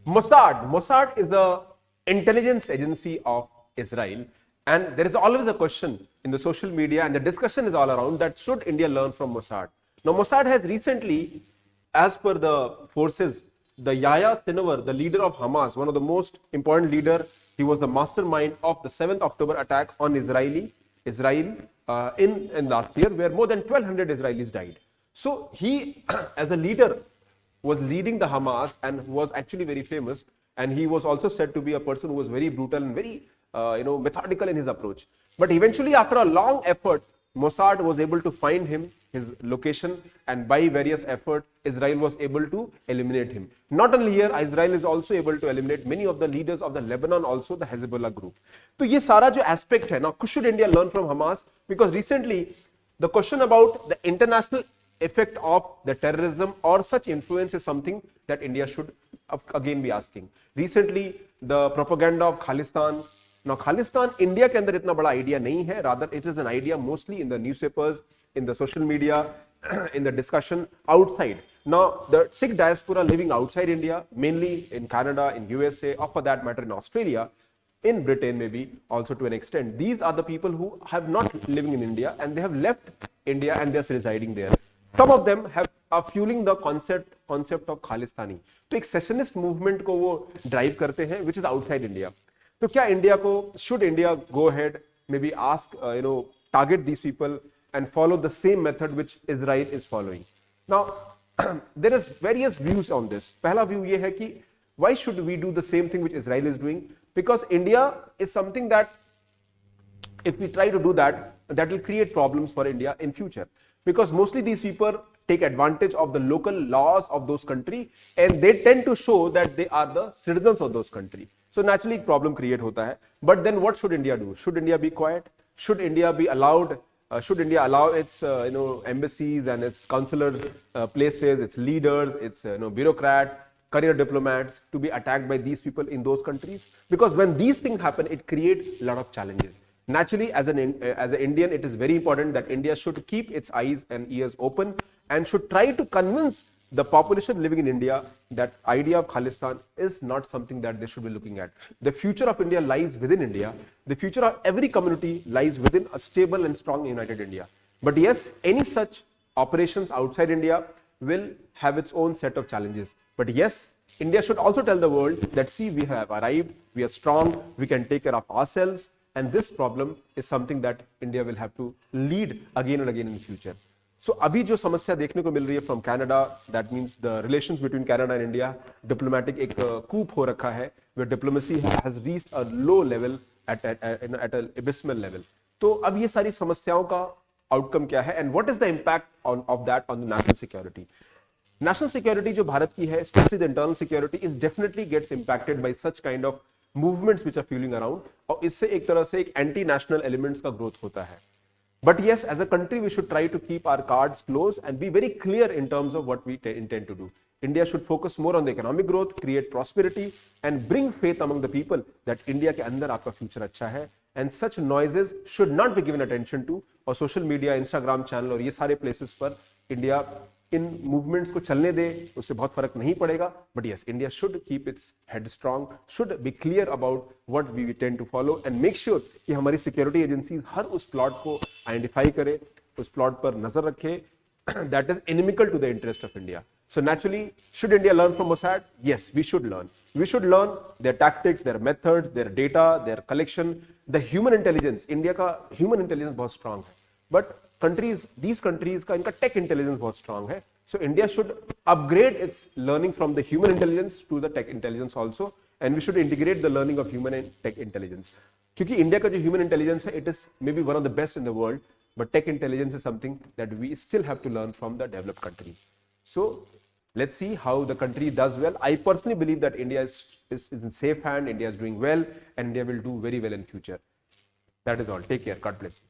Mossad is the intelligence agency of Israel, and there is always a question in the social media, and the discussion is all around that should India learn from Mossad. Now, Mossad has recently, as per the forces, the Yahya Sinwar, the leader of Hamas, one of the most important leader, he was the mastermind of the 7th October attack on Israel in last year, where more than 1,200 Israelis died. So he, as a leader, was leading the Hamas and was actually very famous, and he was also said to be a person who was very brutal and very methodical in his approach. But eventually, after a long effort, Mossad was able to find him, his location, and by various effort, Israel was able to eliminate him. Not only here, Israel is also able to eliminate many of the leaders of the Lebanon, also the Hezbollah group. So ये सारा जो aspect है ना, should India learn from Hamas? Because recently, the question about the international effect of the terrorism or such influence is something that India should again be asking. Recently, the propaganda of Khalistan. Now, Khalistan, India के अंदर इतना बड़ा idea नहीं है. Rather, it is an idea mostly in the newspapers, in the social media, in the discussion outside. Now, the Sikh diaspora living outside India, mainly in Canada, in USA, or for that matter in Australia, in Britain maybe also to an extent. These are the people who have not living in India and they have left India and they are residing there. Some of them are fueling the concept of Khalistani. तो एक secessionist movement को वो drive करते हैं, which is outside India. तो क्या India को, should India go ahead, maybe ask, target these people and follow the same method which Israel is following? Now, there is various views on this. पहला view ये है कि why should we do the same thing which Israel is doing? Because India is something that if we try to do that, that will create problems for India in future. Because mostly these people take advantage of the local laws of those countries and they tend to show that they are the citizens of those countries. So naturally problem create hota hai. But then what should India do? Should India be quiet? Should India be allowed? Should India allow its embassies and its consular places, its leaders, its bureaucrat, career diplomats to be attacked by these people in those countries? Because when these things happen, it creates a lot of challenges. Naturally, as an Indian, it is very important that India should keep its eyes and ears open and should try to convince the population living in India that idea of Khalistan is not something that they should be looking at. The future of India lies within India. The future of every community lies within a stable and strong united India. But yes, any such operations outside India will have its own set of challenges. But yes, India should also tell the world that see, we have arrived, we are strong, we can take care of ourselves. And this problem is something that India will have to lead again and again in the future. So, अभी जो समस्या देखने को मिल रही है from Canada, that means the relations between Canada and India, diplomatic एक coup हो रखा है, where diplomacy has reached a low level at an abysmal level. तो अब ये सारी समस्याओं का outcome क्या है, and what is the impact of that on the national security? National security जो भारत की है, especially the internal security, is definitely gets impacted by such kind of movements which are fueling around, और इससे एक तरह से एक anti-national elements का growth होता है. But yes, as a country, we should try to keep our cards close and be very clear in terms of what we intend to do. India should focus more on the economic growth, create prosperity, and bring faith among the people that India के अंदर आपका future अच्छा है. And such noises should not be given attention to. और social media, Instagram channel और ये सारे places पर India इन movements को चलने दे, उससे बहुत फर्क नहीं पड़ेगा. But yes, India should keep its head strong, should be clear about what we tend to follow and make sure कि हमारी security agencies हर उस plot को identify करे, उस plot पर नजर रखे that is inimical to the interest of India. So naturally, should India learn from Mossad? Yes, we should learn. We should learn their tactics, their methods, their data, their collection, the human intelligence. India का human intelligence बहुत strong है. But these countries का इनका tech intelligence बहुत strong है. So India should upgrade its learning from the human intelligence to the tech intelligence also, and we should integrate the learning of human and tech intelligence. क्योंकि India का जो human intelligence है, it is maybe one of the best in the world, but tech intelligence is something that we still have to learn from the developed countries. So let's see how the country does well. I personally believe that India is in safe hand, India is doing well, and India will do very well in future. That is all. Take care. God bless you.